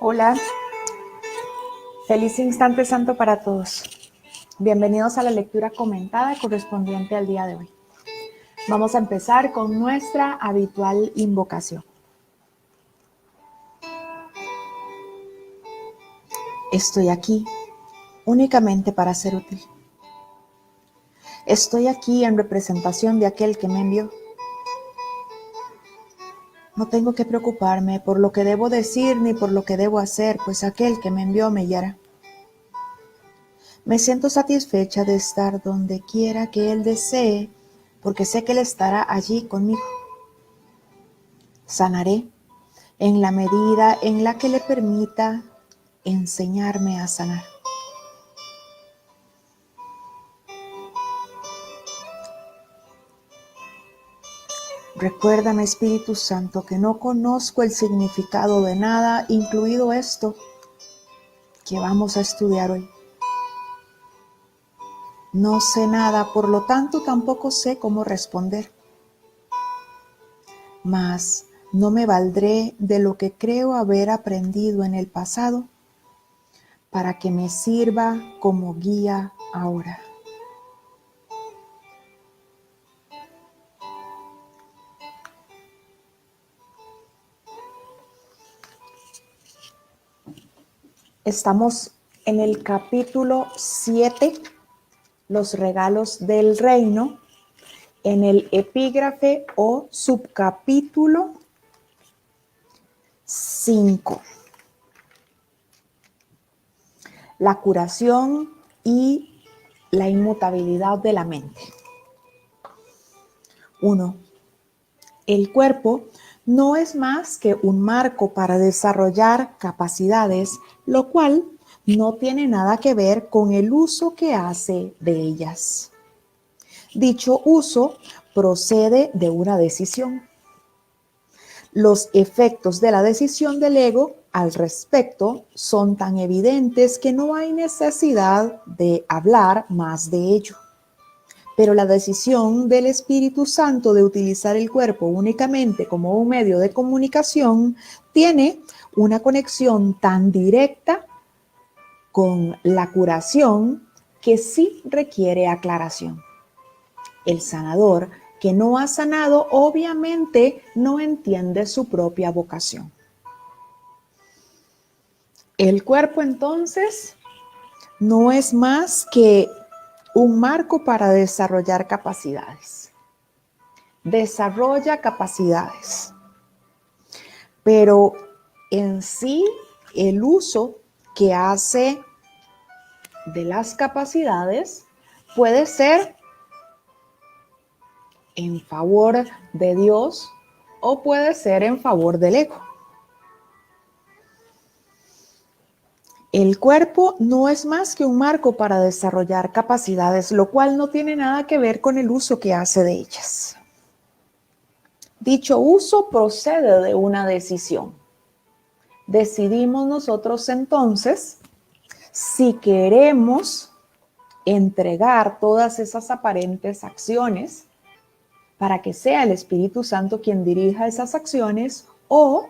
Hola, feliz instante santo para todos. Bienvenidos a la lectura comentada correspondiente al día de hoy. Vamos a empezar con nuestra habitual invocación. Estoy aquí únicamente para ser útil. Estoy aquí en representación de aquel que me envió. No tengo que preocuparme por lo que debo decir ni por lo que debo hacer, pues aquel que me envió me guiará. Me siento satisfecha de estar donde quiera que Él desee, porque sé que Él estará allí conmigo. Sanaré en la medida en la que le permita enseñarme a sanar. Recuérdame, Espíritu Santo, que no conozco el significado de nada, incluido esto que vamos a estudiar hoy. No sé nada, por lo tanto tampoco sé cómo responder. Mas no me valdré de lo que creo haber aprendido en el pasado para que me sirva como guía ahora. Estamos en el capítulo 7, los regalos del reino, en el epígrafe o subcapítulo 5. La curación y la inmutabilidad de la mente. 1. El cuerpo no es más que un marco para desarrollar capacidades, lo cual no tiene nada que ver con el uso que hace de ellas. Dicho uso procede de una decisión. Los efectos de la decisión del ego al respecto son tan evidentes que no hay necesidad de hablar más de ello. Pero la decisión del Espíritu Santo de utilizar el cuerpo únicamente como un medio de comunicación tiene una conexión tan directa con la curación que sí requiere aclaración. El sanador que no ha sanado obviamente no entiende su propia vocación. El cuerpo entonces no es más que un marco para desarrollar capacidades. Desarrolla capacidades. Pero en sí el uso que hace de las capacidades puede ser en favor de Dios o puede ser en favor del ego. El cuerpo no es más que un marco para desarrollar capacidades, lo cual no tiene nada que ver con el uso que hace de ellas. Dicho uso procede de una decisión. Decidimos nosotros entonces si queremos entregar todas esas aparentes acciones para que sea el Espíritu Santo quien dirija esas acciones, o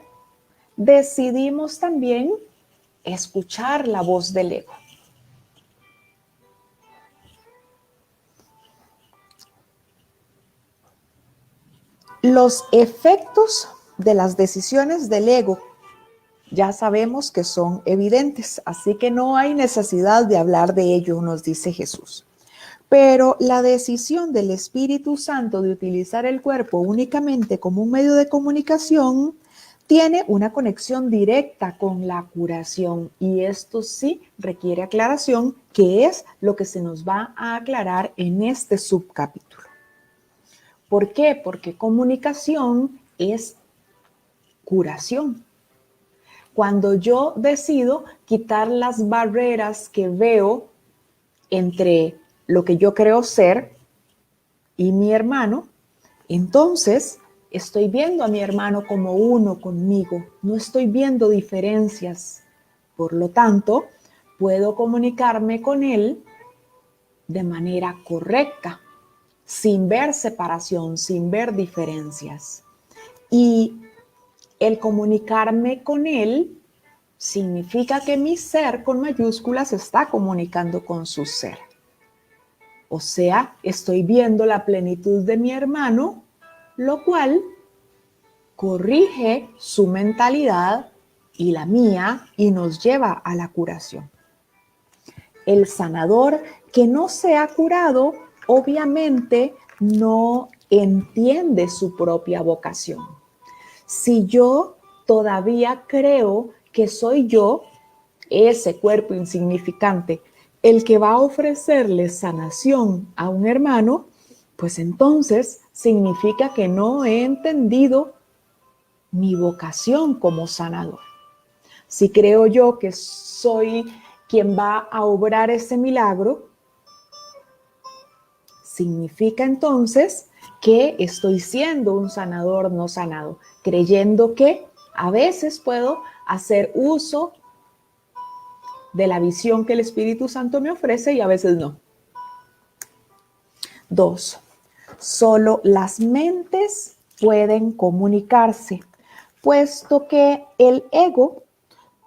decidimos también escuchar la voz del ego. Los efectos de las decisiones del ego ya sabemos que son evidentes, así que no hay necesidad de hablar de ello, nos dice Jesús. Pero la decisión del Espíritu Santo de utilizar el cuerpo únicamente como un medio de comunicación tiene una conexión directa con la curación, y esto sí requiere aclaración, que es lo que se nos va a aclarar en este subcapítulo. ¿Por qué? Porque comunicación es curación. Cuando yo decido quitar las barreras que veo entre lo que yo creo ser y mi hermano, entonces estoy viendo a mi hermano como uno conmigo, no estoy viendo diferencias. Por lo tanto, puedo comunicarme con él de manera correcta, sin ver separación, sin ver diferencias. Y el comunicarme con él significa que mi ser con mayúsculas se está comunicando con su ser. O sea, estoy viendo la plenitud de mi hermano, lo cual corrige su mentalidad y la mía y nos lleva a la curación. El sanador que no se ha curado, obviamente no entiende su propia vocación. Si yo todavía creo que soy yo, ese cuerpo insignificante, el que va a ofrecerle sanación a un hermano, pues entonces significa que no he entendido mi vocación como sanador. Si creo yo que soy quien va a obrar ese milagro, significa entonces que estoy siendo un sanador no sanado, creyendo que a veces puedo hacer uso de la visión que el Espíritu Santo me ofrece y a veces no. 2. Solo las mentes pueden comunicarse, puesto que el ego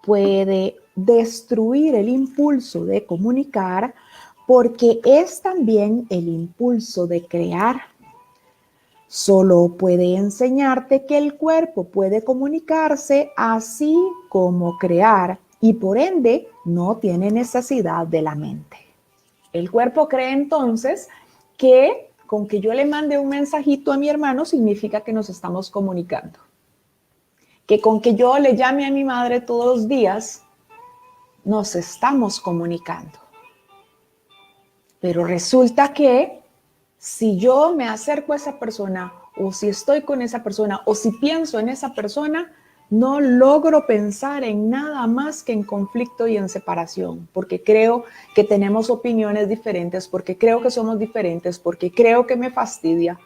puede destruir el impulso de comunicar porque es también el impulso de crear. Solo puede enseñarte que el cuerpo puede comunicarse así como crear y por ende no tiene necesidad de la mente. El cuerpo cree entonces que con que yo le mande un mensajito a mi hermano significa que nos estamos comunicando. Que con que yo le llame a mi madre todos los días, nos estamos comunicando. Pero resulta que si yo me acerco a esa persona o si estoy con esa persona o si pienso en esa persona, no logro pensar en nada más que en conflicto y en separación, porque creo que tenemos opiniones diferentes, porque creo que somos diferentes, porque creo que me fastidia.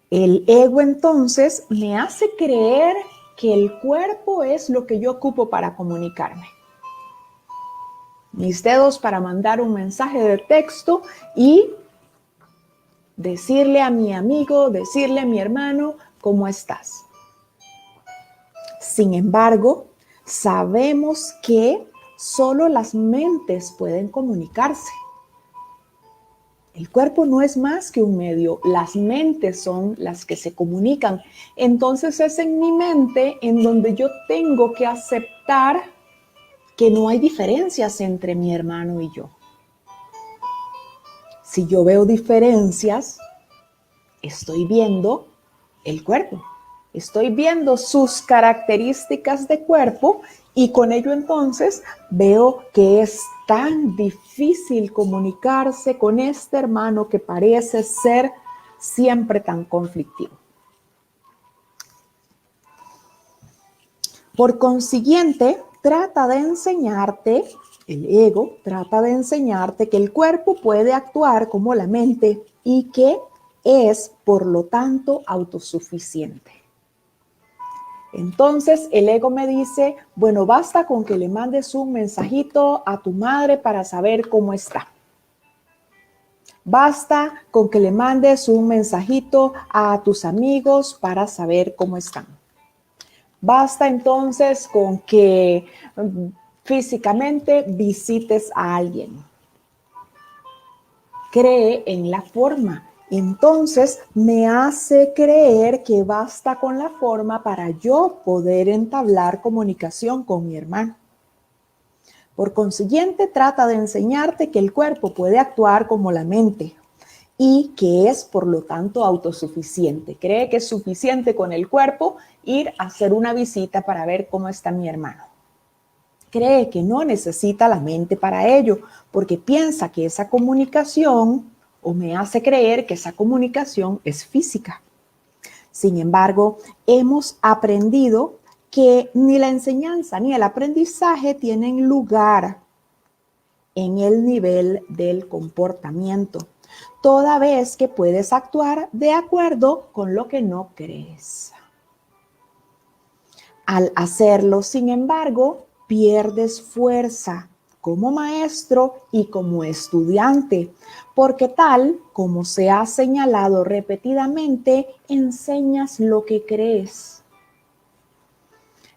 El ego entonces me hace creer que el cuerpo es lo que yo ocupo para comunicarme. Mis dedos para mandar un mensaje de texto y decirle a mi amigo, decirle a mi hermano, ¿cómo estás? Sin embargo, sabemos que solo las mentes pueden comunicarse. El cuerpo no es más que un medio, las mentes son las que se comunican. Entonces es en mi mente en donde yo tengo que aceptar que no hay diferencias entre mi hermano y yo. Si yo veo diferencias, estoy viendo el cuerpo, estoy viendo sus características de cuerpo y con ello entonces veo que es tan difícil comunicarse con este hermano que parece ser siempre tan conflictivo. Por consiguiente, trata de enseñarte, el ego trata de enseñarte que el cuerpo puede actuar como la mente y que es, por lo tanto, autosuficiente. Entonces el ego me dice, bueno, basta con que le mandes un mensajito a tu madre para saber cómo está. Basta con que le mandes un mensajito a tus amigos para saber cómo están. Basta entonces con que físicamente visites a alguien. Cree en la forma. Entonces me hace creer que basta con la forma para yo poder entablar comunicación con mi hermano. Por consiguiente, trata de enseñarte que el cuerpo puede actuar como la mente y que es, por lo tanto, autosuficiente. Cree que es suficiente con el cuerpo ir a hacer una visita para ver cómo está mi hermano. Cree que no necesita la mente para ello, porque piensa que esa comunicación, o me hace creer que esa comunicación es física. Sin embargo, hemos aprendido que ni la enseñanza ni el aprendizaje tienen lugar en el nivel del comportamiento, toda vez que puedes actuar de acuerdo con lo que no crees. Al hacerlo, sin embargo, pierdes fuerza como maestro y como estudiante, porque tal como se ha señalado repetidamente, enseñas lo que crees.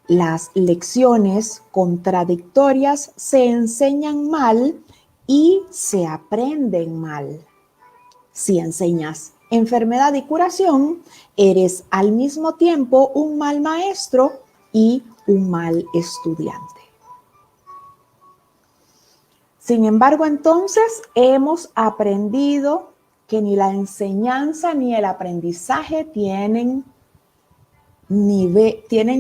Las lecciones contradictorias se enseñan mal y se aprenden mal. Si enseñas enfermedad y curación, eres al mismo tiempo un mal maestro y un mal estudiante. Sin embargo, entonces hemos aprendido que ni la enseñanza ni el aprendizaje tienen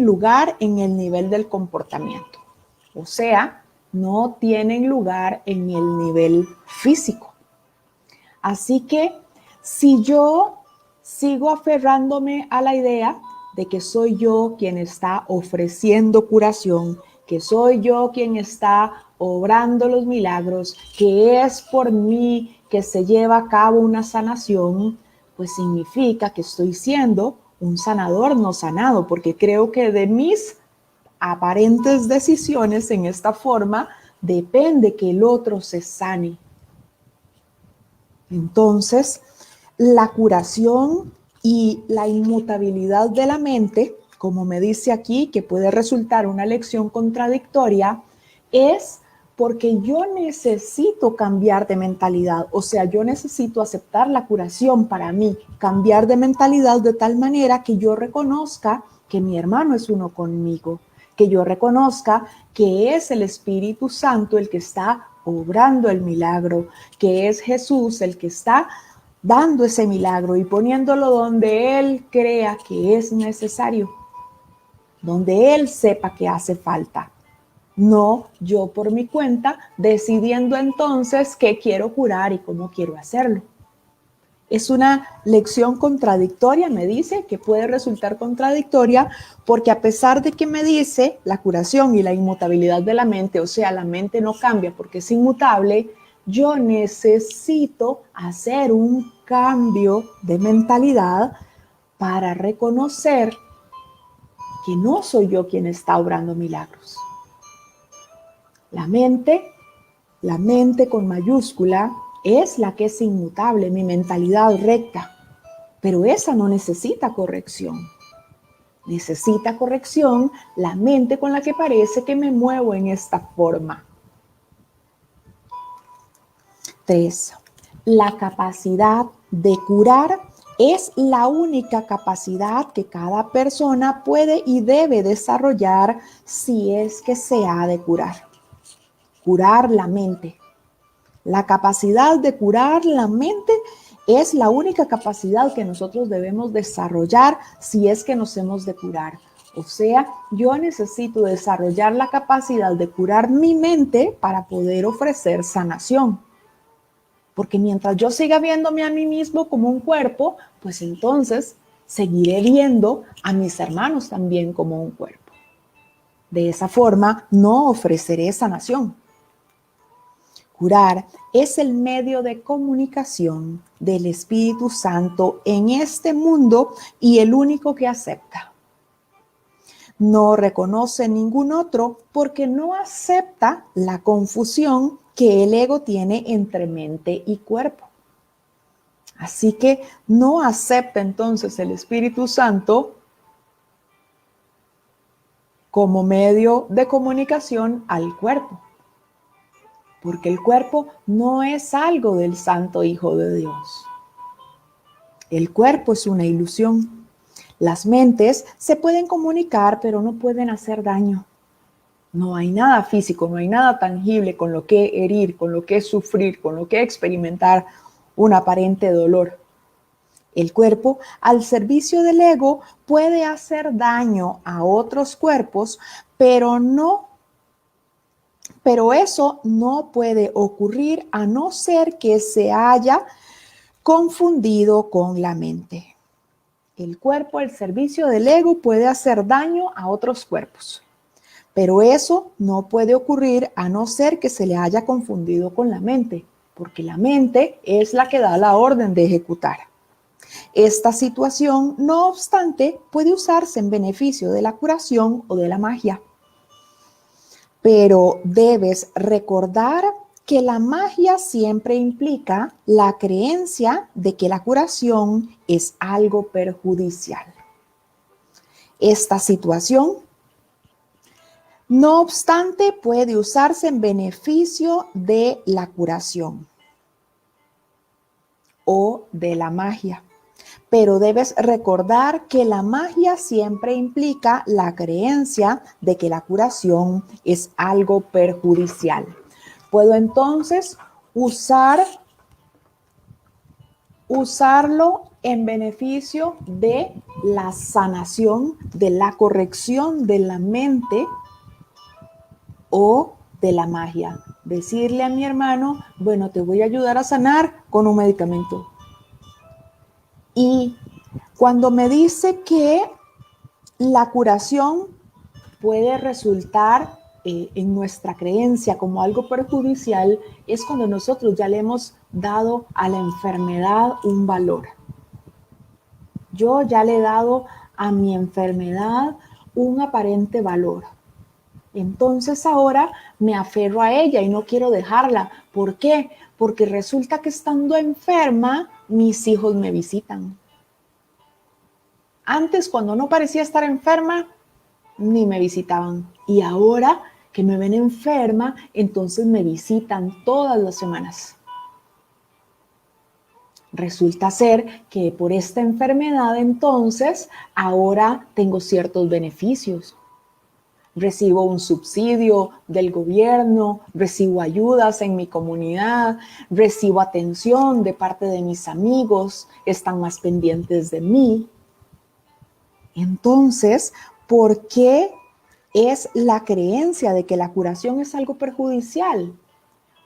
lugar en el nivel del comportamiento. O sea, no tienen lugar en el nivel físico. Así que si yo sigo aferrándome a la idea de que soy yo quien está ofreciendo curación, que soy yo quien está obrando los milagros, que es por mí que se lleva a cabo una sanación, pues significa que estoy siendo un sanador no sanado, porque creo que de mis aparentes decisiones en esta forma depende que el otro se sane. Entonces, la curación y la inmutabilidad de la mente, como me dice aquí, que puede resultar una lección contradictoria, es porque yo necesito cambiar de mentalidad. O sea, yo necesito aceptar la curación para mí, cambiar de mentalidad de tal manera que yo reconozca que mi hermano es uno conmigo, que yo reconozca que es el Espíritu Santo el que está obrando el milagro, que es Jesús el que está dando ese milagro y poniéndolo donde Él crea que es necesario, donde Él sepa que hace falta. No yo por mi cuenta decidiendo entonces qué quiero curar y cómo quiero hacerlo. Es una lección contradictoria, me dice, que puede resultar contradictoria porque a pesar de que me dice la curación y la inmutabilidad de la mente, o sea, la mente no cambia porque es inmutable, yo necesito hacer un cambio de mentalidad para reconocer que no soy yo quien está obrando milagros. La mente con mayúscula, es la que es inmutable, mi mentalidad recta. Pero esa no necesita corrección. Necesita corrección la mente con la que parece que me muevo en esta forma. 3. La capacidad de curar es la única capacidad que cada persona puede y debe desarrollar si es que se ha de curar. Curar la mente. La capacidad de curar la mente es la única capacidad que nosotros debemos desarrollar si es que nos hemos de curar. O sea, yo necesito desarrollar la capacidad de curar mi mente para poder ofrecer sanación. Porque mientras yo siga viéndome a mí mismo como un cuerpo, pues entonces seguiré viendo a mis hermanos también como un cuerpo. De esa forma no ofreceré sanación. Curar es el medio de comunicación del Espíritu Santo en este mundo y el único que acepta. No reconoce ningún otro porque no acepta la confusión que el ego tiene entre mente y cuerpo. Así que no acepta entonces el Espíritu Santo como medio de comunicación al cuerpo. Porque el cuerpo no es algo del Santo Hijo de Dios. El cuerpo es una ilusión. Las mentes se pueden comunicar, pero no pueden hacer daño. No hay nada físico, no hay nada tangible con lo que herir, con lo que sufrir, con lo que experimentar un aparente dolor. El cuerpo, al servicio del ego, puede hacer daño a otros cuerpos, pero eso no puede ocurrir a no ser que se haya confundido con la mente. El cuerpo al servicio del ego puede hacer daño a otros cuerpos, pero eso no puede ocurrir a no ser que se le haya confundido con la mente, porque la mente es la que da la orden de ejecutar. Esta situación, no obstante, puede usarse en beneficio de la curación o de la magia. Pero debes recordar que la magia siempre implica la creencia de que la curación es algo perjudicial. Esta situación No obstante, puede usarse en beneficio de la curación o de la magia. Pero debes recordar que la magia siempre implica la creencia de que la curación es algo perjudicial. Puedo entonces usarlo en beneficio de la sanación, de la corrección de la mente o de la magia. Decirle a mi hermano, bueno, te voy a ayudar a sanar con un medicamento. Y cuando me dice que la curación puede resultar en nuestra creencia como algo perjudicial, es cuando nosotros ya le hemos dado a la enfermedad un valor. Yo ya le he dado a mi enfermedad un aparente valor. Entonces ahora me aferro a ella y no quiero dejarla. ¿Por qué? Porque resulta que estando enferma, mis hijos me visitan. Antes, cuando no parecía estar enferma, ni me visitaban. Y ahora que me ven enferma, entonces me visitan todas las semanas. Resulta ser que por esta enfermedad, entonces, ahora tengo ciertos beneficios. Recibo un subsidio del gobierno, recibo ayudas en mi comunidad, recibo atención de parte de mis amigos, están más pendientes de mí. Entonces, ¿por qué es la creencia de que la curación es algo perjudicial?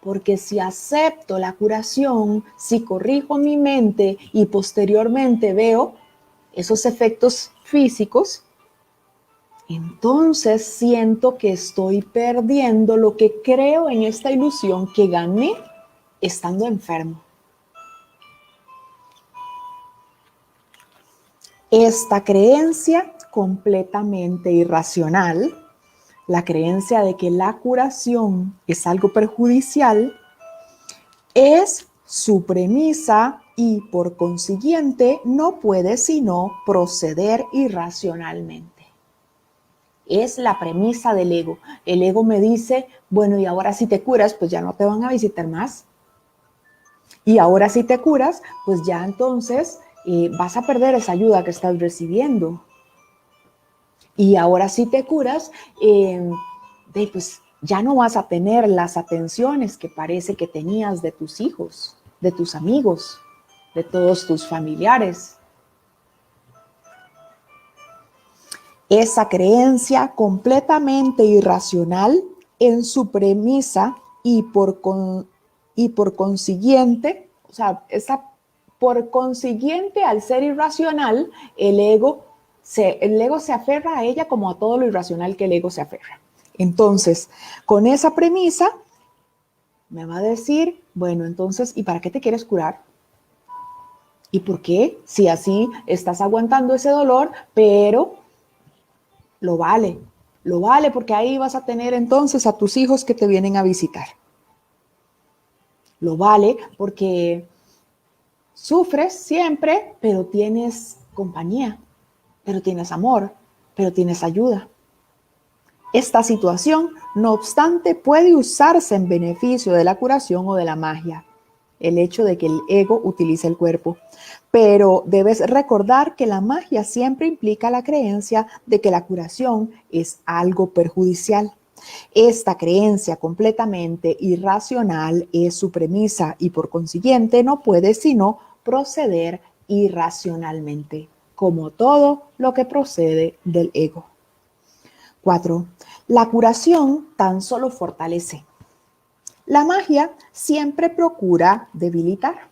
Porque si acepto la curación, si corrijo mi mente y posteriormente veo esos efectos físicos, entonces siento que estoy perdiendo lo que creo en esta ilusión que gané estando enfermo. Esta creencia completamente irracional, la creencia de que la curación es algo perjudicial, es su premisa y por consiguiente no puede sino proceder irracionalmente. Es la premisa del ego. El ego me dice, bueno, y ahora si te curas, pues ya no te van a visitar más. Y ahora si te curas, pues ya entonces vas a perder esa ayuda que estás recibiendo. Y ahora si te curas, pues ya no vas a tener las atenciones que parece que tenías de tus hijos, de tus amigos, de todos tus familiares. Esa creencia completamente irracional en su premisa y por consiguiente, o sea, por consiguiente, al ser irracional, el ego se aferra a ella como a todo lo irracional que el ego se aferra. Entonces, con esa premisa, me va a decir, bueno, entonces, ¿y para qué te quieres curar? ¿Y por qué? Si así estás aguantando ese dolor, pero lo vale porque ahí vas a tener entonces a tus hijos que te vienen a visitar. Lo vale porque sufres siempre, pero tienes compañía, pero tienes amor, pero tienes ayuda. Esta situación, no obstante, puede usarse en beneficio de la curación o de la magia, el hecho de que el ego utilice el cuerpo. Pero debes recordar que la magia siempre implica la creencia de que la curación es algo perjudicial. Esta creencia completamente irracional es su premisa y por consiguiente no puede sino proceder irracionalmente, como todo lo que procede del ego. 4. La curación tan solo fortalece. La magia siempre procura debilitar.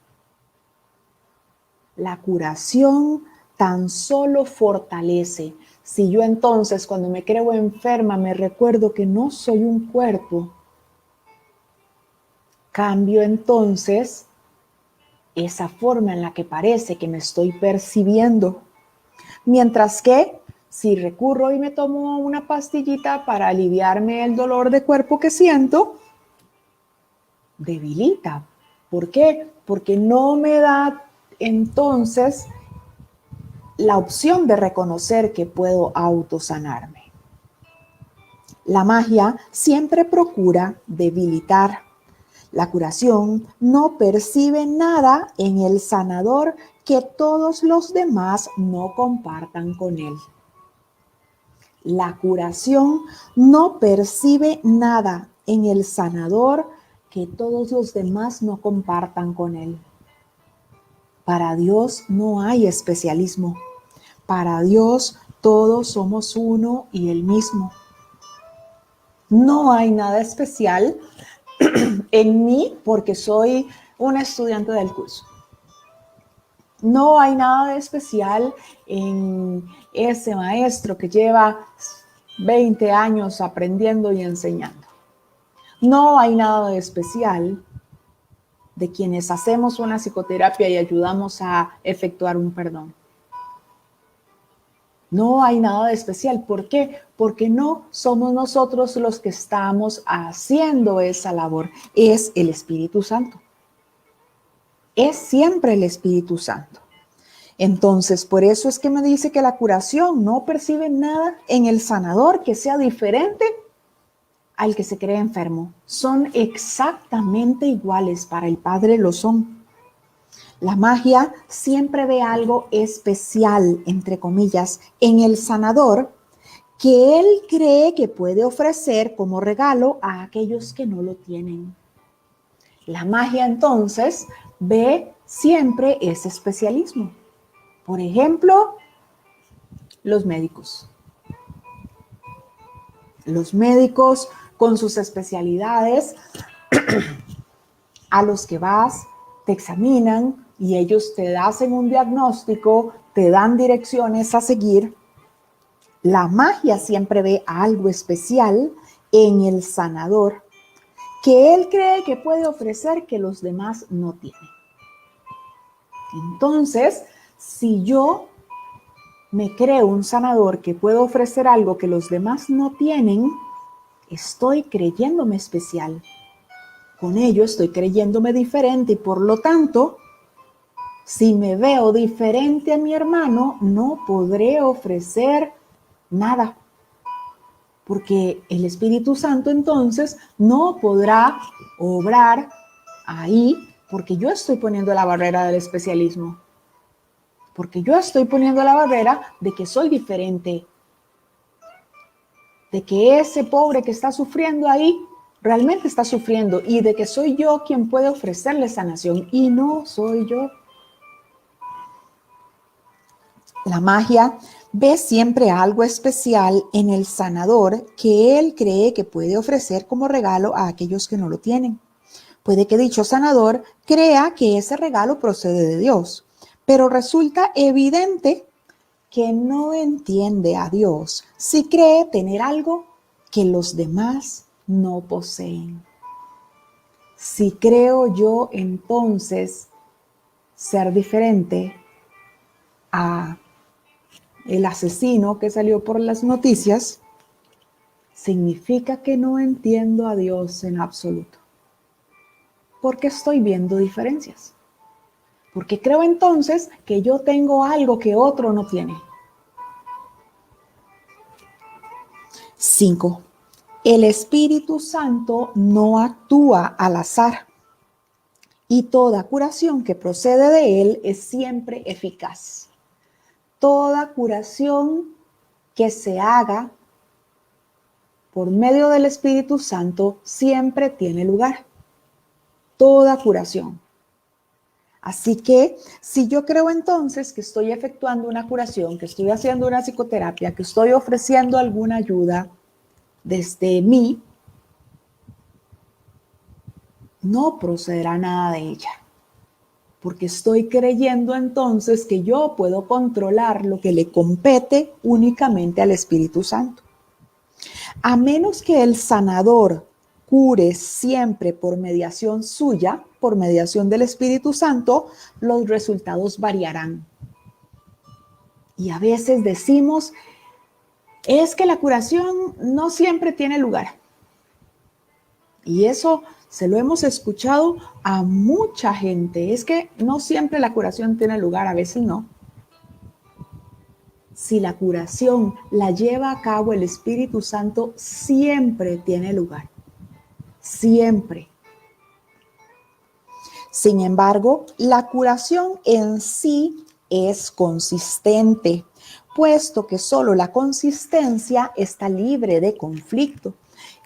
La curación tan solo fortalece. Si yo entonces cuando me creo enferma me recuerdo que no soy un cuerpo, cambio entonces esa forma en la que parece que me estoy percibiendo. Mientras que si recurro y me tomo una pastillita para aliviarme el dolor de cuerpo que siento, debilita. ¿Por qué? Porque no me da entonces la opción de reconocer que puedo autosanarme. La magia siempre procura debilitar. La curación no percibe nada en el sanador que todos los demás no compartan con él. La curación no percibe nada en el sanador que todos los demás no compartan con él. Para Dios no hay especialismo. Para Dios todos somos uno y el mismo. No hay nada especial en mí porque soy una estudiante del curso. No hay nada de especial en ese maestro que lleva 20 años aprendiendo y enseñando. No hay nada de especial de quienes hacemos una psicoterapia y ayudamos a efectuar un perdón. No hay nada de especial. ¿Por qué? Porque no somos nosotros los que estamos haciendo esa labor. Es el Espíritu Santo. Es siempre el Espíritu Santo. Entonces, por eso es que me dice que la curación no percibe nada en el sanador que sea diferente al que se cree enfermo. Son exactamente iguales, para el Padre lo son. La magia siempre ve algo especial, entre comillas, en el sanador que él cree que puede ofrecer como regalo a aquellos que no lo tienen. La magia entonces ve siempre ese especialismo. Por ejemplo, los médicos. Los médicos con sus especialidades a los que vas, te examinan y ellos te hacen un diagnóstico, te dan direcciones a seguir. La magia siempre ve algo especial en el sanador que él cree que puede ofrecer que los demás no tienen. Entonces, si yo me creo un sanador que puede ofrecer algo que los demás no tienen, estoy creyéndome especial. Con ello estoy creyéndome diferente y por lo tanto, si me veo diferente a mi hermano, no podré ofrecer nada. Porque el Espíritu Santo entonces no podrá obrar ahí porque yo estoy poniendo la barrera del especialismo. Porque yo estoy poniendo la barrera de que soy diferente. De que ese pobre que está sufriendo ahí realmente está sufriendo y de que soy yo quien puede ofrecerle sanación y no soy yo. La magia ve siempre algo especial en el sanador que él cree que puede ofrecer como regalo a aquellos que no lo tienen. Puede que dicho sanador crea que ese regalo procede de Dios, pero resulta evidente que no entiende a Dios si cree tener algo que los demás no poseen. Si creo yo entonces ser diferente a el asesino que salió por las noticias, significa que no entiendo a Dios en absoluto. Porque estoy viendo diferencias. Porque creo entonces que yo tengo algo que otro no tiene. 5. El Espíritu Santo no actúa al azar. Y toda curación que procede de él es siempre eficaz. Toda curación que se haga por medio del Espíritu Santo siempre tiene lugar. Toda curación. Así que si yo creo entonces que estoy efectuando una curación, que estoy haciendo una psicoterapia, que estoy ofreciendo alguna ayuda desde mí, no procederá nada de ella. Porque estoy creyendo entonces que yo puedo controlar lo que le compete únicamente al Espíritu Santo. A menos que el sanador cure siempre por mediación suya, por mediación del Espíritu Santo, los resultados variarán. Y a veces decimos, es que la curación no siempre tiene lugar. Y eso se lo hemos escuchado a mucha gente. Es que no siempre la curación tiene lugar, a veces no. si la curación la lleva a cabo el Espíritu Santo, siempre tiene lugar. Siempre. Sin embargo, la curación en sí es consistente, puesto que solo la consistencia está libre de conflicto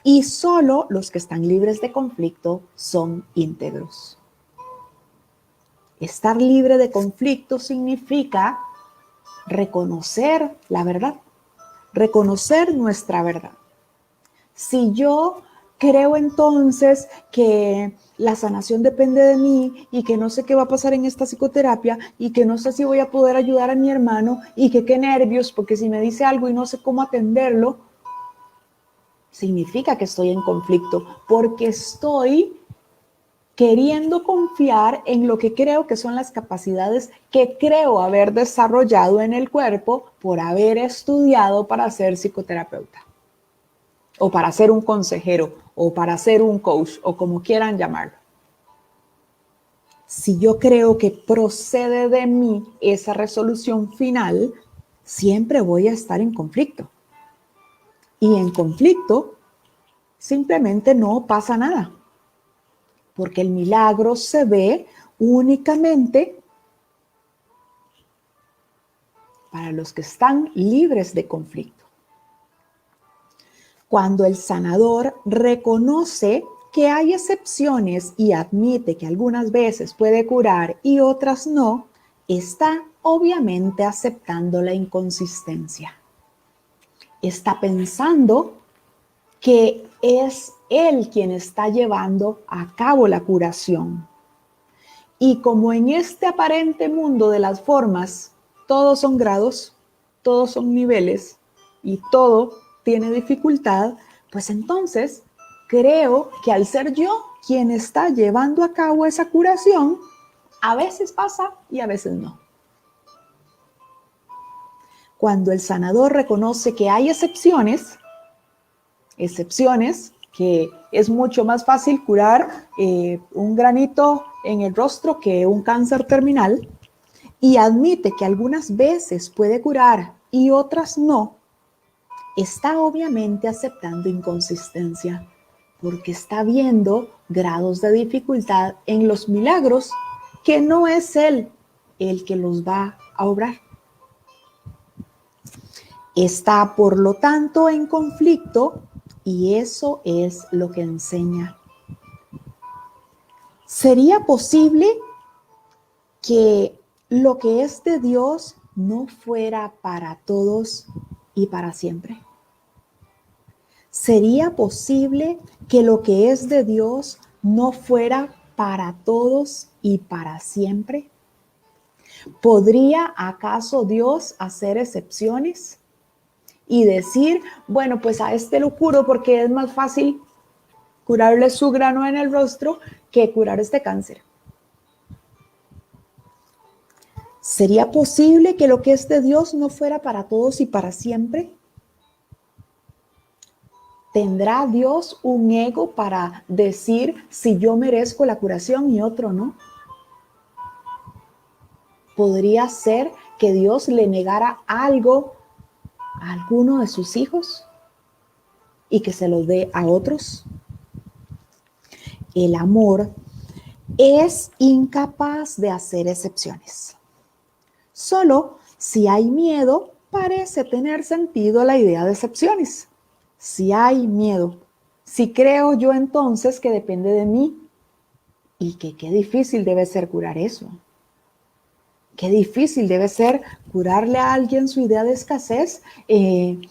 y solo los que están libres de conflicto son íntegros. Estar libre de conflicto significa reconocer la verdad, reconocer nuestra verdad. Si yo creo entonces que la sanación depende de mí y que no sé qué va a pasar en esta psicoterapia y que no sé si voy a poder ayudar a mi hermano y que qué nervios porque si me dice algo y no sé cómo atenderlo, significa que estoy en conflicto porque estoy queriendo confiar en lo que creo que son las capacidades que creo haber desarrollado en el cuerpo por haber estudiado para ser psicoterapeuta o para ser un consejero o para ser un coach o como quieran llamarlo. Si yo creo que procede de mí esa resolución final, siempre voy a estar en conflicto. Y en conflicto simplemente no pasa nada, porque el milagro se ve únicamente para los que están libres de conflicto. Cuando el sanador reconoce que hay excepciones y admite que algunas veces puede curar y otras no, está obviamente aceptando la inconsistencia. Está pensando que es él quien está llevando a cabo la curación. Y como en este aparente mundo de las formas, todos son grados, todos son niveles y todo tiene dificultad, pues entonces creo que al ser yo quien está llevando a cabo esa curación, a veces pasa y a veces no. Cuando el sanador reconoce que hay excepciones que es mucho más fácil curar un granito en el rostro que un cáncer terminal, y admite que algunas veces puede curar y otras no, está obviamente aceptando inconsistencia, porque está viendo grados de dificultad en los milagros que no es él el que los va a obrar. Está, por lo tanto, en conflicto y eso es lo que enseña. ¿Sería posible que lo que es de Dios no fuera para todos y para siempre? ¿Sería posible que lo que es de Dios no fuera para todos y para siempre? ¿Podría acaso Dios hacer excepciones y decir, bueno, pues a este lo curo porque es más fácil curarle su grano en el rostro que curar este cáncer? ¿Sería posible que lo que es de Dios no fuera para todos y para siempre? ¿Tendrá Dios un ego para decir si yo merezco la curación y otro no? ¿Podría ser que Dios le negara algo a alguno de sus hijos y que se lo dé a otros? El amor es incapaz de hacer excepciones. Solo si hay miedo, parece tener sentido la idea de excepciones. Si hay miedo, si creo yo entonces que depende de mí, y que qué difícil debe ser curar eso. Qué difícil debe ser curarle a alguien su idea de escasez en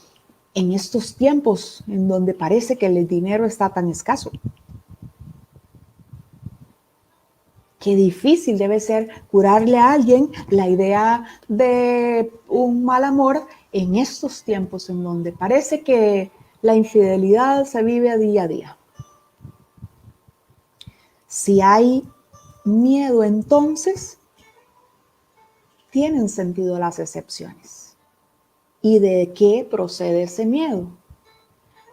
estos tiempos en donde parece que el dinero está tan escaso. Qué difícil debe ser curarle a alguien la idea de un mal amor en estos tiempos en donde parece que la infidelidad se vive a día. Si hay miedo, entonces tienen sentido las excepciones. ¿Y de qué procede ese miedo?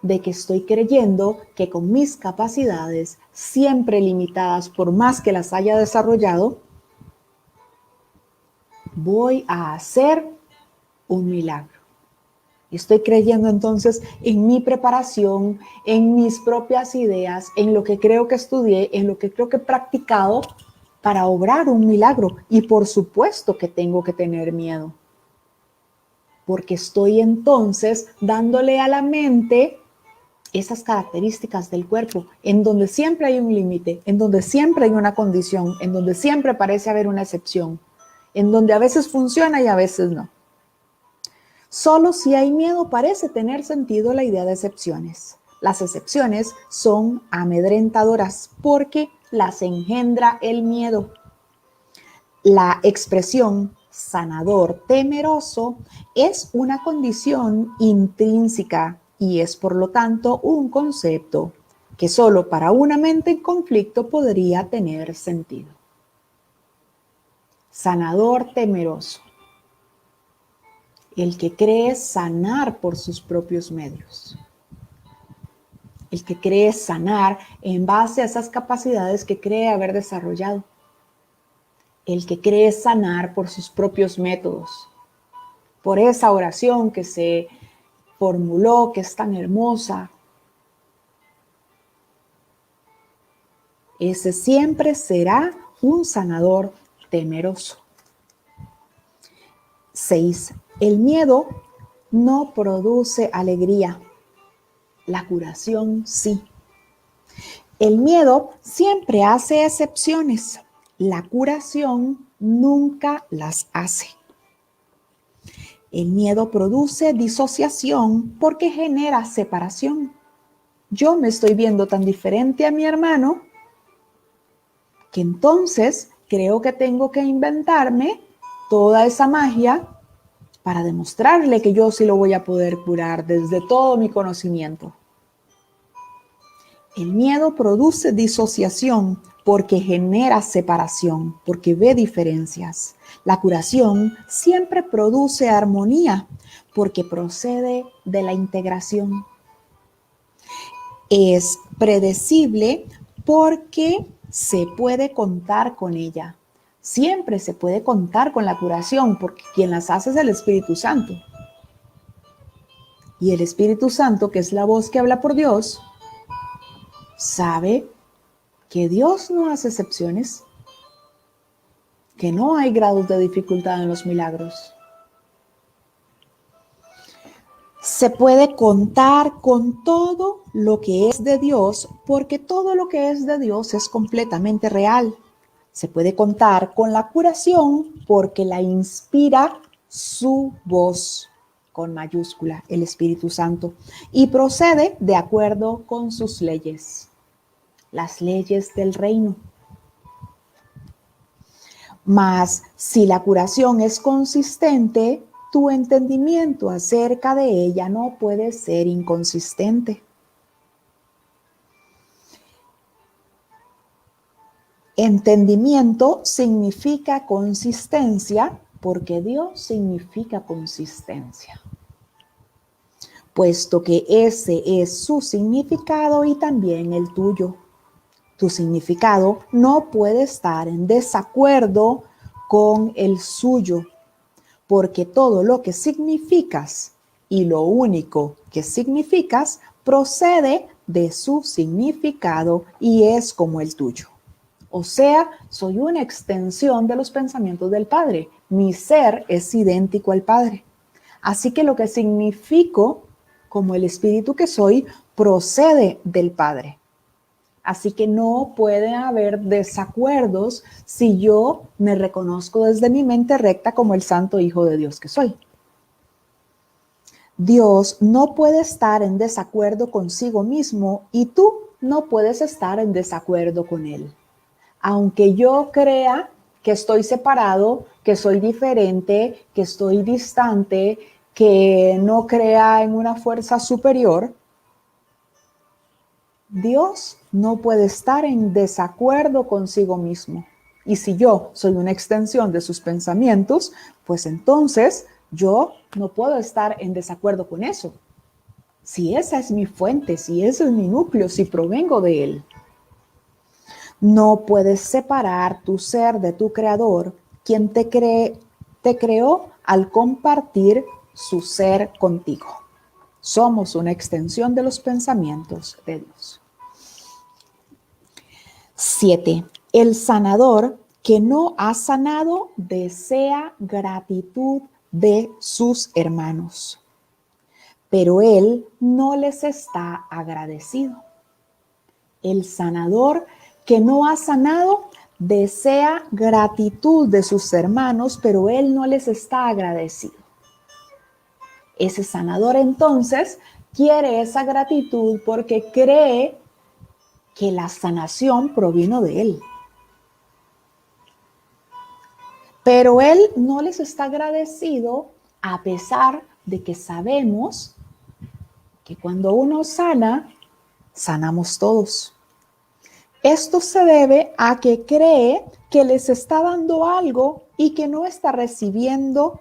De que estoy creyendo que con mis capacidades, siempre limitadas por más que las haya desarrollado, voy a hacer un milagro. Estoy creyendo entonces en mi preparación, en mis propias ideas, en lo que creo que estudié, en lo que creo que he practicado para obrar un milagro. Y por supuesto que tengo que tener miedo, porque estoy entonces dándole a la mente esas características del cuerpo, en donde siempre hay un límite, en donde siempre hay una condición, en donde siempre parece haber una excepción, en donde a veces funciona y a veces no. Solo si hay miedo parece tener sentido la idea de excepciones. Las excepciones son amedrentadoras porque las engendra el miedo. La expresión sanador temeroso es una condición intrínseca y es por lo tanto un concepto que solo para una mente en conflicto podría tener sentido. Sanador temeroso. El que cree sanar por sus propios medios. El que cree sanar en base a esas capacidades que cree haber desarrollado. El que cree sanar por sus propios métodos. Por esa oración que se formuló, que es tan hermosa. Ese siempre será un sanador temeroso. 6. El miedo no produce alegría. La curación sí. El miedo siempre hace excepciones. La curación nunca las hace. El miedo produce disociación porque genera separación. Yo me estoy viendo tan diferente a mi hermano que entonces creo que tengo que inventarme toda esa magia para demostrarle que yo sí lo voy a poder curar desde todo mi conocimiento. El miedo produce disociación porque genera separación, porque ve diferencias. La curación siempre produce armonía porque procede de la integración. Es predecible porque se puede contar con ella. Siempre se puede contar con la curación porque quien las hace es el Espíritu Santo. Y el Espíritu Santo, que es la voz que habla por Dios, sabe que Dios no hace excepciones, que no hay grados de dificultad en los milagros. Se puede contar con todo lo que es de Dios porque todo lo que es de Dios es completamente real. Se puede contar con la curación porque la inspira su voz, con mayúscula, el Espíritu Santo, y procede de acuerdo con sus leyes, las leyes del reino. Mas si la curación es consistente, tu entendimiento acerca de ella no puede ser inconsistente. Entendimiento significa consistencia porque Dios significa consistencia, puesto que ese es su significado y también el tuyo. Tu significado no puede estar en desacuerdo con el suyo, porque todo lo que significas y lo único que significas procede de su significado y es como el tuyo. O sea, soy una extensión de los pensamientos del Padre. Mi ser es idéntico al Padre. Así que lo que significo como el espíritu que soy procede del Padre. Así que no puede haber desacuerdos si yo me reconozco desde mi mente recta como el santo Hijo de Dios que soy. Dios no puede estar en desacuerdo consigo mismo y tú no puedes estar en desacuerdo con Él. Aunque yo crea que estoy separado, que soy diferente, que estoy distante, que no crea en una fuerza superior, Dios no puede estar en desacuerdo consigo mismo. Y si yo soy una extensión de sus pensamientos, pues entonces yo no puedo estar en desacuerdo con eso. Si esa es mi fuente, si ese es mi núcleo, si provengo de él. No puedes separar tu ser de tu creador, quien te creó al compartir su ser contigo. Somos una extensión de los pensamientos de Dios. 7. El sanador que no ha sanado desea gratitud de sus hermanos, pero él no les está agradecido. El sanador que no ha sanado desea gratitud de sus hermanos, pero él no les está agradecido. Ese sanador entonces quiere esa gratitud porque cree que la sanación provino de él. Pero él no les está agradecido a pesar de que sabemos que cuando uno sana, sanamos todos. Esto se debe a que cree que les está dando algo y que no está recibiendo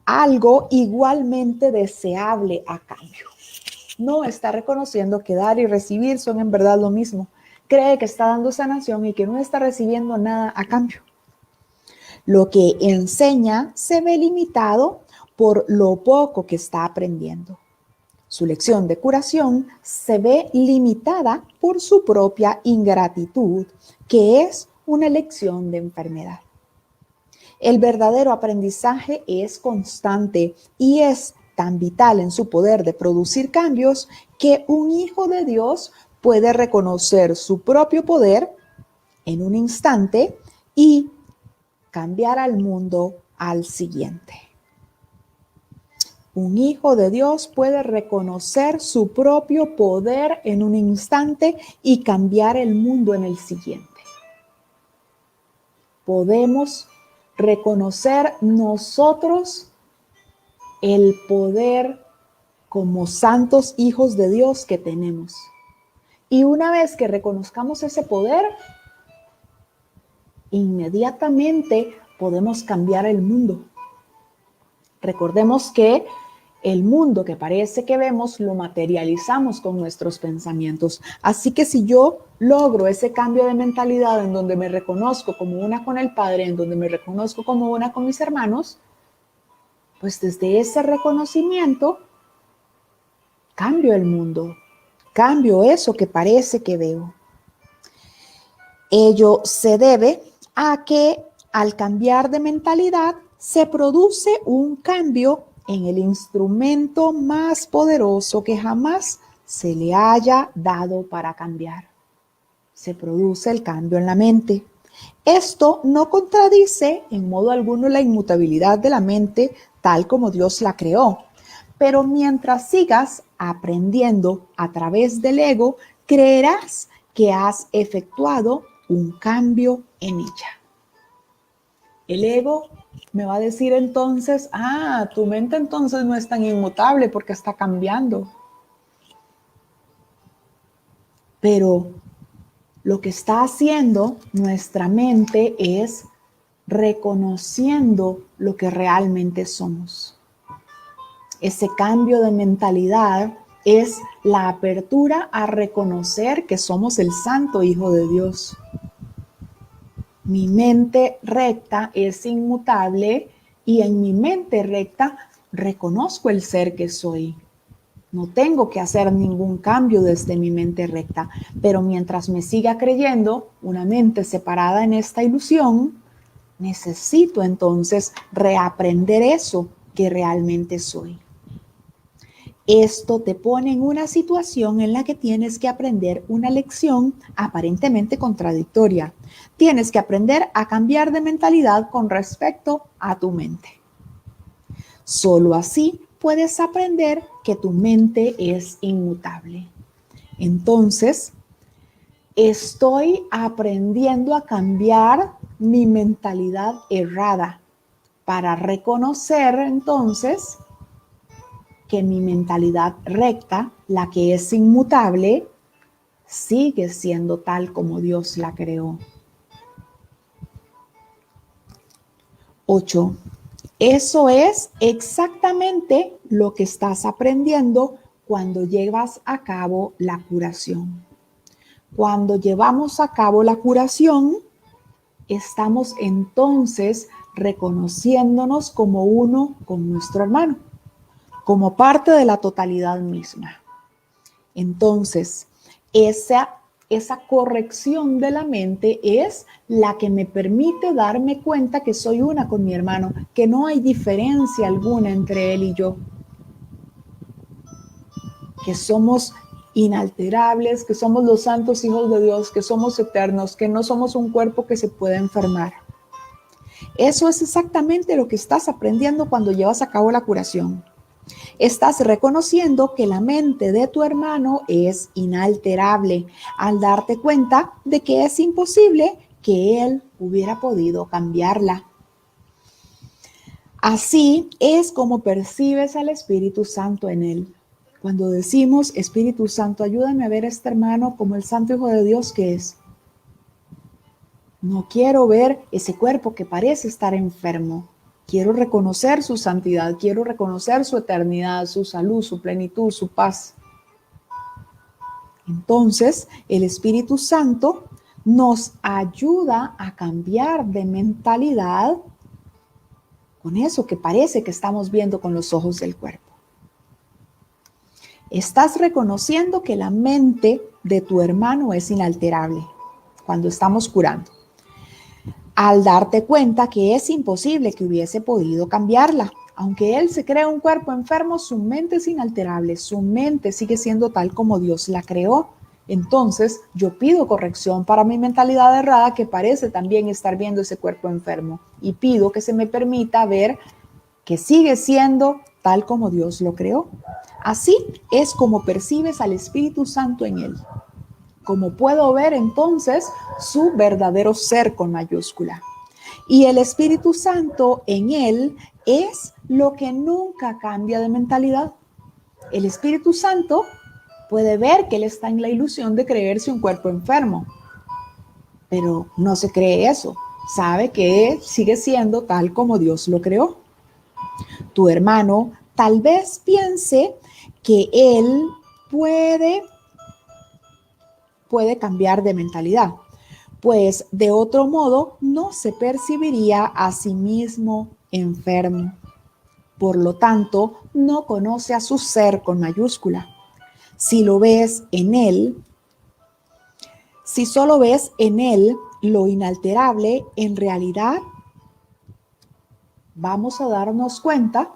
algo igualmente deseable a cambio. No está reconociendo que dar y recibir son en verdad lo mismo. Cree que está dando sanación y que no está recibiendo nada a cambio. Lo que enseña se ve limitado por lo poco que está aprendiendo. Su lección de curación se ve limitada por su propia ingratitud, que es una lección de enfermedad. El verdadero aprendizaje es constante y es tan vital en su poder de producir cambios que un hijo de Dios puede reconocer su propio poder en un instante y cambiar al mundo al siguiente. Un hijo de Dios puede reconocer su propio poder en un instante y cambiar el mundo en el siguiente. Podemos reconocer nosotros el poder como santos hijos de Dios que tenemos. Y una vez que reconozcamos ese poder, inmediatamente podemos cambiar el mundo. Recordemos que el mundo que parece que vemos lo materializamos con nuestros pensamientos. Así que si yo logro ese cambio de mentalidad en donde me reconozco como una con el Padre, en donde me reconozco como una con mis hermanos, pues desde ese reconocimiento cambio el mundo, cambio eso que parece que veo. Ello se debe a que al cambiar de mentalidad se produce un cambio en el instrumento más poderoso que jamás se le haya dado para cambiar. Se produce el cambio en la mente. Esto no contradice en modo alguno la inmutabilidad de la mente tal como Dios la creó. Pero mientras sigas aprendiendo a través del ego, creerás que has efectuado un cambio en ella. El ego me va a decir entonces, tu mente entonces no es tan inmutable porque está cambiando. Pero lo que está haciendo nuestra mente es reconociendo lo que realmente somos. Ese cambio de mentalidad es la apertura a reconocer que somos el Santo Hijo de Dios. Mi mente recta es inmutable y en mi mente recta reconozco el ser que soy. No tengo que hacer ningún cambio desde mi mente recta, pero mientras me siga creyendo una mente separada en esta ilusión, necesito entonces reaprender eso que realmente soy. Esto te pone en una situación en la que tienes que aprender una lección aparentemente contradictoria. Tienes que aprender a cambiar de mentalidad con respecto a tu mente. Solo así puedes aprender que tu mente es inmutable. Entonces, estoy aprendiendo a cambiar mi mentalidad errada para reconocer entonces que mi mentalidad recta, la que es inmutable, sigue siendo tal como Dios la creó. 8. Eso es exactamente lo que estás aprendiendo cuando llevas a cabo la curación. Cuando llevamos a cabo la curación, estamos entonces reconociéndonos como uno con nuestro hermano. como parte de la totalidad misma. Entonces, esa corrección de la mente es la que me permite darme cuenta que soy una con mi hermano, que no hay diferencia alguna entre él y yo, que somos inalterables, que somos los santos hijos de Dios, que somos eternos, que no somos un cuerpo que se puede enfermar. Eso es exactamente lo que estás aprendiendo cuando llevas a cabo la curación. Estás reconociendo que la mente de tu hermano es inalterable al darte cuenta de que es imposible que él hubiera podido cambiarla. Así es como percibes al Espíritu Santo en él. Cuando decimos, Espíritu Santo, ayúdame a ver a este hermano como el Santo Hijo de Dios que es. No quiero ver ese cuerpo que parece estar enfermo. Quiero reconocer su santidad, quiero reconocer su eternidad, su salud, su plenitud, su paz. Entonces, el Espíritu Santo nos ayuda a cambiar de mentalidad con eso que parece que estamos viendo con los ojos del cuerpo. Estás reconociendo que la mente de tu hermano es inalterable cuando estamos curando, al darte cuenta que es imposible que hubiese podido cambiarla. Aunque él se crea un cuerpo enfermo, su mente es inalterable, su mente sigue siendo tal como Dios la creó. Entonces yo pido corrección para mi mentalidad errada que parece también estar viendo ese cuerpo enfermo y pido que se me permita ver que sigue siendo tal como Dios lo creó. Así es como percibes al Espíritu Santo en él. Como puedo ver entonces su verdadero ser con mayúscula. Y el Espíritu Santo en él es lo que nunca cambia de mentalidad. El Espíritu Santo puede ver que él está en la ilusión de creerse un cuerpo enfermo, pero no se cree eso. Sabe que sigue siendo tal como Dios lo creó. Tu hermano tal vez piense que él puede cambiar de mentalidad, pues de otro modo no se percibiría a sí mismo enfermo. Por lo tanto, no conoce a su ser con mayúscula. Si lo ves en él, si solo ves en él lo inalterable, en realidad vamos a darnos cuenta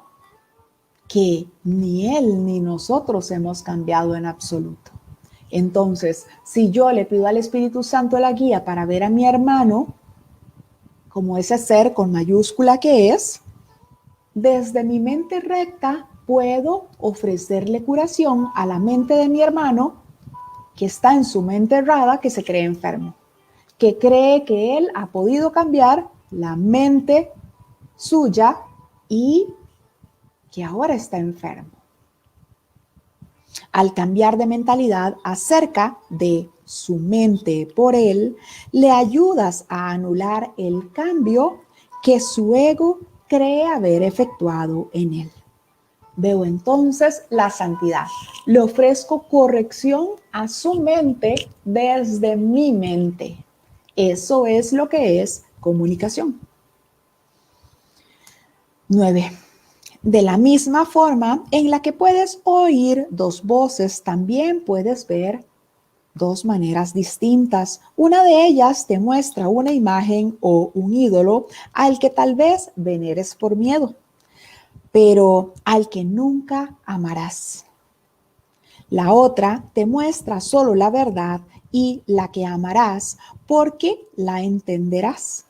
que ni él ni nosotros hemos cambiado en absoluto. Entonces, si yo le pido al Espíritu Santo la guía para ver a mi hermano como ese ser con mayúscula que es, desde mi mente recta puedo ofrecerle curación a la mente de mi hermano que está en su mente errada, que se cree enfermo, que cree que él ha podido cambiar la mente suya y que ahora está enfermo. Al cambiar de mentalidad acerca de su mente por él, le ayudas a anular el cambio que su ego cree haber efectuado en él. Veo entonces la santidad. Le ofrezco corrección a su mente desde mi mente. Eso es lo que es comunicación. 9. De la misma forma en la que puedes oír dos voces, también puedes ver dos maneras distintas. Una de ellas te muestra una imagen o un ídolo al que tal vez veneres por miedo, pero al que nunca amarás. La otra te muestra solo la verdad y la que amarás porque la entenderás.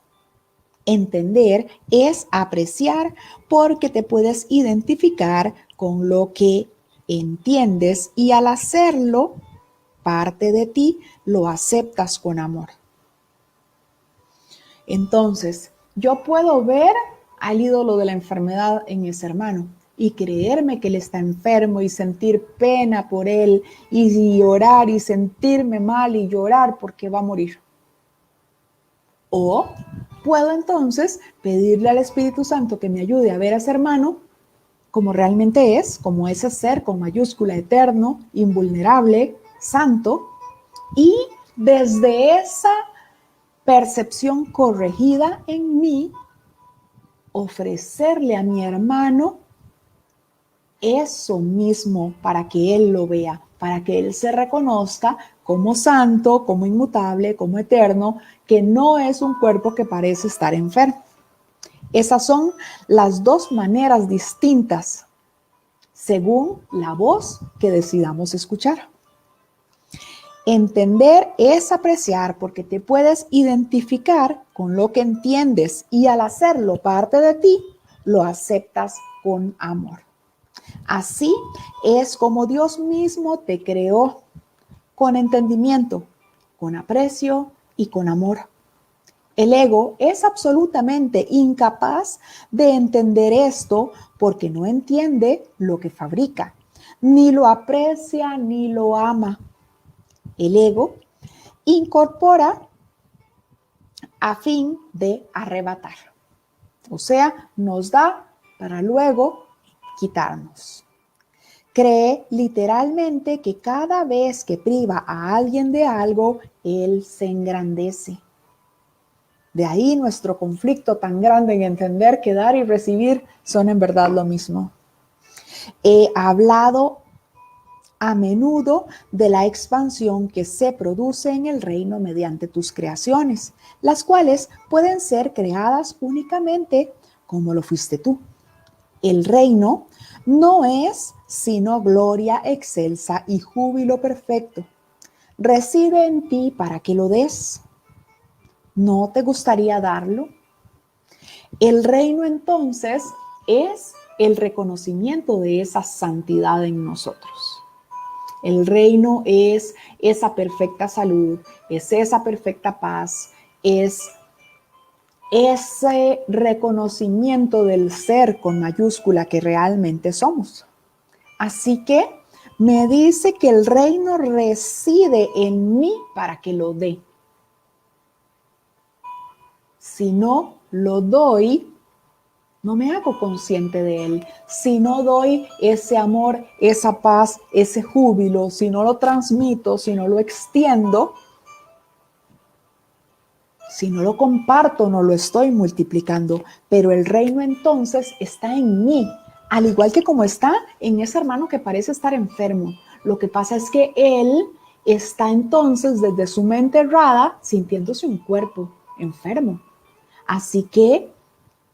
Entender es apreciar porque te puedes identificar con lo que entiendes y al hacerlo, parte de ti lo aceptas con amor. Entonces, yo puedo ver al ídolo de la enfermedad en ese hermano y creerme que él está enfermo y sentir pena por él y llorar y sentirme mal y llorar porque va a morir. O puedo entonces pedirle al Espíritu Santo que me ayude a ver a ese hermano como realmente es, como ese ser con mayúscula eterno, invulnerable, santo, y desde esa percepción corregida en mí, ofrecerle a mi hermano eso mismo para que Él lo vea, para que Él se reconozca como santo, como inmutable, como eterno, que no es un cuerpo que parece estar enfermo. Esas son las dos maneras distintas según la voz que decidamos escuchar. Entender es apreciar porque te puedes identificar con lo que entiendes y al hacerlo parte de ti, lo aceptas con amor. Así es como Dios mismo te creó, con entendimiento, con aprecio y con amor. El ego es absolutamente incapaz de entender esto porque no entiende lo que fabrica, ni lo aprecia ni lo ama. El ego incorpora a fin de arrebatar, o sea, nos da para luego quitarnos. Cree literalmente que cada vez que priva a alguien de algo, él se engrandece. De ahí nuestro conflicto tan grande en entender que dar y recibir son en verdad lo mismo. He hablado a menudo de la expansión que se produce en el reino mediante tus creaciones, las cuales pueden ser creadas únicamente como lo fuiste tú. El reino no es sino gloria excelsa y júbilo perfecto. Reside en ti para que lo des. ¿No te gustaría darlo? El reino entonces es el reconocimiento de esa santidad en nosotros. El reino es esa perfecta salud, es esa perfecta paz, es ese reconocimiento del ser con mayúscula que realmente somos. Así que me dice que el reino reside en mí para que lo dé. Si no lo doy, no me hago consciente de él. Si no doy ese amor, esa paz, ese júbilo, si no lo transmito, si no lo extiendo, si no lo comparto, no lo estoy multiplicando. Pero el reino entonces está en mí, al igual que como está en ese hermano que parece estar enfermo. Lo que pasa es que él está entonces desde su mente errada sintiéndose un cuerpo enfermo. Así que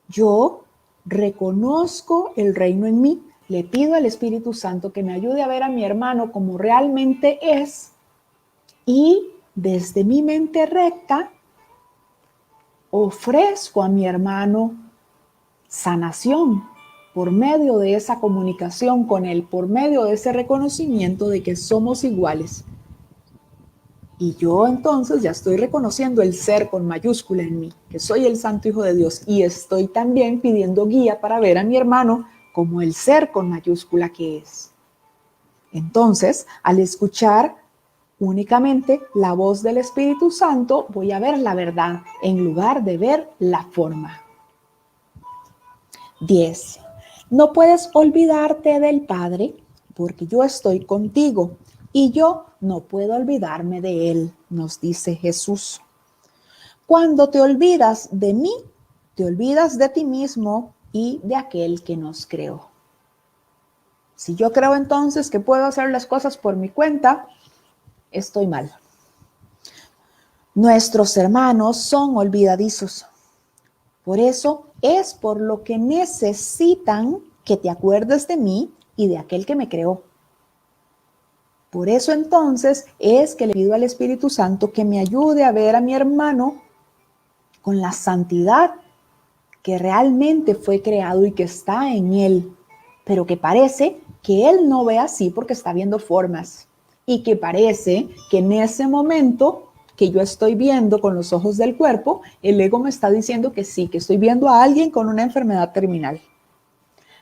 yo reconozco el reino en mí, le pido al Espíritu Santo que me ayude a ver a mi hermano como realmente es y desde mi mente recta ofrezco a mi hermano sanación por medio de esa comunicación con él, por medio de ese reconocimiento de que somos iguales. Y yo entonces ya estoy reconociendo el ser con mayúscula en mí, que soy el Santo Hijo de Dios, y estoy también pidiendo guía para ver a mi hermano como el ser con mayúscula que es. Entonces, al escuchar únicamente la voz del Espíritu Santo, voy a ver la verdad en lugar de ver la forma. 10. No puedes olvidarte del Padre porque yo estoy contigo y yo no puedo olvidarme de Él, nos dice Jesús. Cuando te olvidas de mí, te olvidas de ti mismo y de aquel que nos creó. Si yo creo entonces que puedo hacer las cosas por mi cuenta, estoy mal. Nuestros hermanos son olvidadizos. Por eso es por lo que necesitan que te acuerdes de mí y de aquel que me creó. Por eso entonces es que le pido al Espíritu Santo que me ayude a ver a mi hermano con la santidad que realmente fue creado y que está en él, pero que parece que él no ve así porque está viendo formas y que parece que en ese momento que yo estoy viendo con los ojos del cuerpo, el ego me está diciendo que sí, que estoy viendo a alguien con una enfermedad terminal.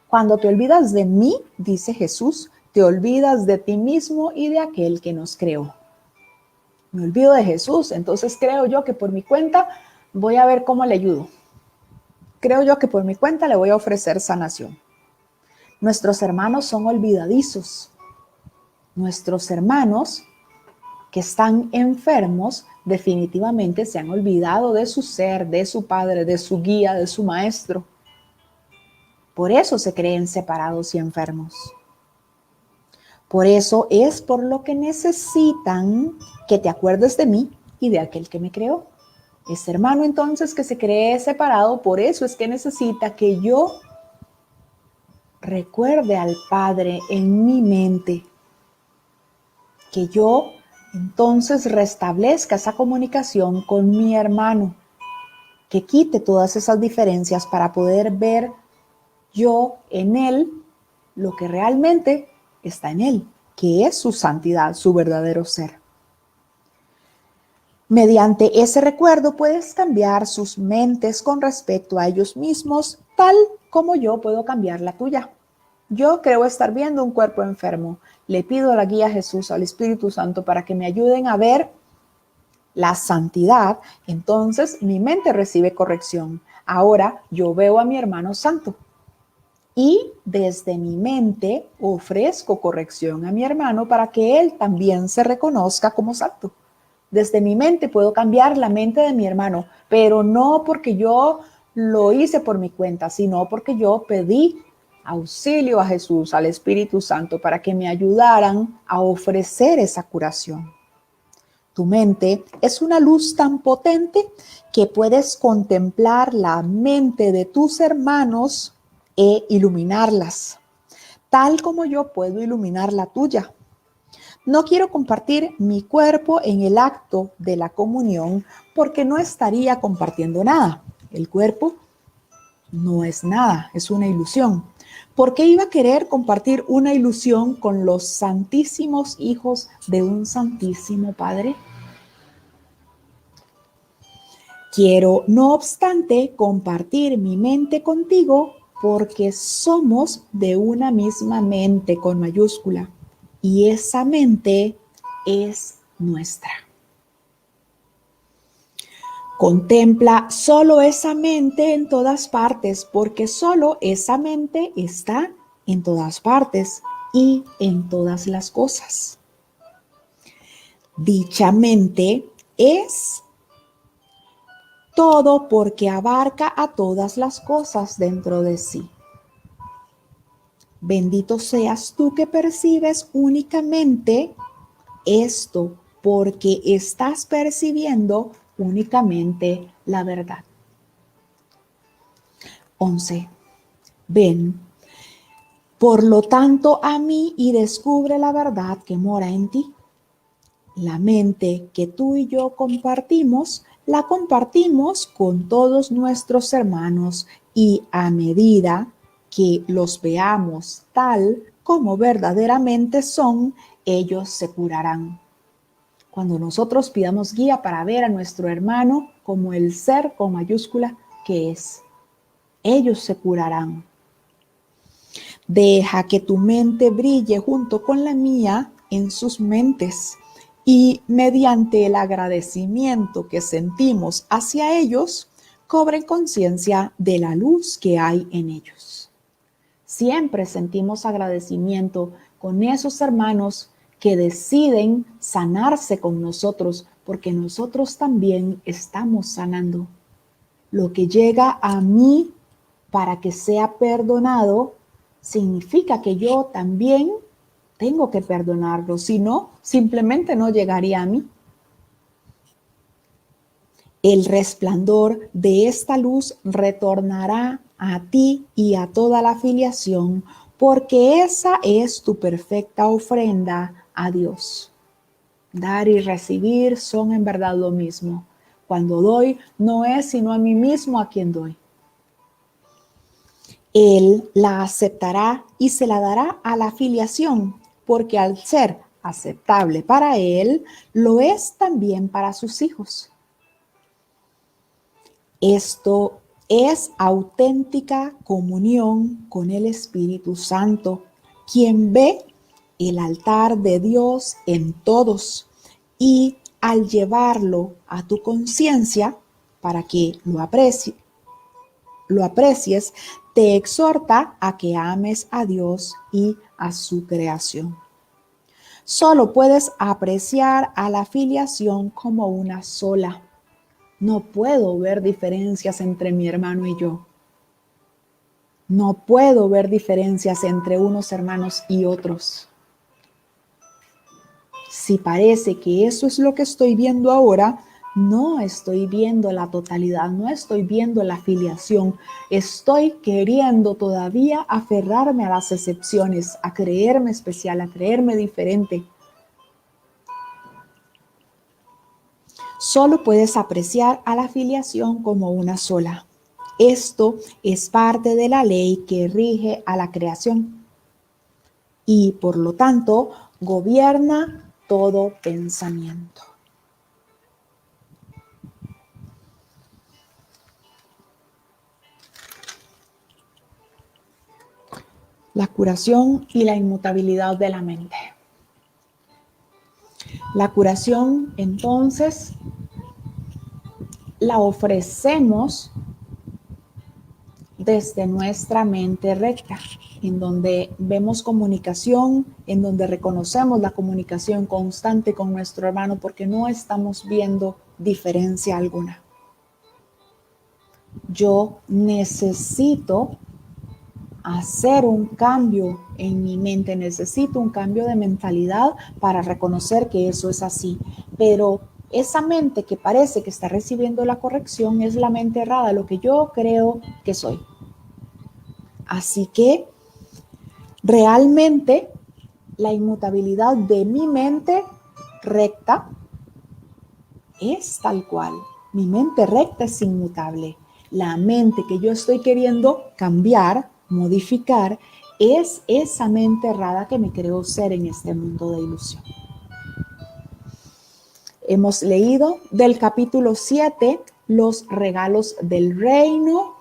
Cuando te olvidas de mí, dice Jesús, te olvidas de ti mismo y de aquel que nos creó. Me olvido de Jesús, entonces creo yo que por mi cuenta voy a ver cómo le ayudo. Creo yo que por mi cuenta le voy a ofrecer sanación. Nuestros hermanos son olvidadizos. Nuestros hermanos que están enfermos definitivamente se han olvidado de su ser, de su padre, de su guía, de su maestro. Por eso se creen separados y enfermos. Por eso es por lo que necesitan que te acuerdes de mí y de aquel que me creó. Ese hermano entonces que se cree separado, por eso es que necesita que yo recuerde al Padre en mi mente, que yo entonces restablezca esa comunicación con mi hermano, que quite todas esas diferencias para poder ver yo en él lo que realmente está en él, que es su santidad, su verdadero ser. Mediante ese recuerdo puedes cambiar sus mentes con respecto a ellos mismos, tal como yo puedo cambiar la tuya. Yo creo estar viendo un cuerpo enfermo. Le pido la guía a Jesús, al Espíritu Santo, para que me ayuden a ver la santidad. Entonces mi mente recibe corrección. Ahora yo veo a mi hermano santo. Y desde mi mente ofrezco corrección a mi hermano para que él también se reconozca como santo. Desde mi mente puedo cambiar la mente de mi hermano, pero no porque yo lo hice por mi cuenta, sino porque yo pedí auxilio a Jesús, al Espíritu Santo, para que me ayudaran a ofrecer esa curación. Tu mente es una luz tan potente que puedes contemplar la mente de tus hermanos e iluminarlas, tal como yo puedo iluminar la tuya. No quiero compartir mi cuerpo en el acto de la comunión porque no estaría compartiendo nada. El cuerpo no es nada, es una ilusión. ¿Por qué iba a querer compartir una ilusión con los santísimos hijos de un santísimo Padre? Quiero, no obstante, compartir mi mente contigo porque somos de una misma mente con mayúscula y esa mente es nuestra. Contempla solo esa mente en todas partes porque solo esa mente está en todas partes y en todas las cosas. Dicha mente es todo porque abarca a todas las cosas dentro de sí. Bendito seas tú que percibes únicamente esto porque estás percibiendo únicamente la verdad. 11. Ven, por lo tanto, a mí y descubre la verdad que mora en ti. La mente que tú y yo compartimos, la compartimos con todos nuestros hermanos y a medida que los veamos tal como verdaderamente son, ellos se curarán. Cuando nosotros pidamos guía para ver a nuestro hermano como el ser con mayúscula que es, ellos se curarán. Deja que tu mente brille junto con la mía en sus mentes y mediante el agradecimiento que sentimos hacia ellos, cobren conciencia de la luz que hay en ellos. Siempre sentimos agradecimiento con esos hermanos que deciden sanarse con nosotros, porque nosotros también estamos sanando. Lo que llega a mí para que sea perdonado, significa que yo también tengo que perdonarlo, si no, simplemente no llegaría a mí. El resplandor de esta luz retornará a ti y a toda la filiación, porque esa es tu perfecta ofrenda a Dios. Dar y recibir son en verdad lo mismo. Cuando doy, no es sino a mí mismo a quien doy. Él la aceptará y se la dará a la filiación, porque al ser aceptable para él, lo es también para sus hijos. Esto es auténtica comunión con el Espíritu Santo, quien ve el altar de Dios en todos y al llevarlo a tu conciencia para que lo aprecies, te exhorta a que ames a Dios y a su creación. Solo puedes apreciar a la filiación como una sola. No puedo ver diferencias entre mi hermano y yo. No puedo ver diferencias entre unos hermanos y otros. Si parece que eso es lo que estoy viendo ahora, no estoy viendo la totalidad, no estoy viendo la filiación. Estoy queriendo todavía aferrarme a las excepciones, a creerme especial, a creerme diferente. Solo puedes apreciar a la filiación como una sola. Esto es parte de la ley que rige a la creación y, por lo tanto, gobierna todo pensamiento. La curación y la inmutabilidad de la mente. La curación, entonces, la ofrecemos desde nuestra mente recta, en donde vemos comunicación, en donde reconocemos la comunicación constante con nuestro hermano porque no estamos viendo diferencia alguna. Yo necesito hacer un cambio en mi mente, necesito un cambio de mentalidad para reconocer que eso es así, pero esa mente que parece que está recibiendo la corrección es la mente errada, lo que yo creo que soy. Así que realmente la inmutabilidad de mi mente recta es tal cual. Mi mente recta es inmutable. La mente que yo estoy queriendo cambiar, modificar, es esa mente errada que me creo ser en este mundo de ilusión. Hemos leído del capítulo 7, los regalos del reino,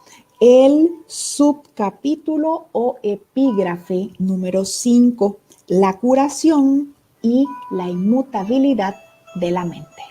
el subcapítulo o epígrafe número 5, la curación y la inmutabilidad de la mente.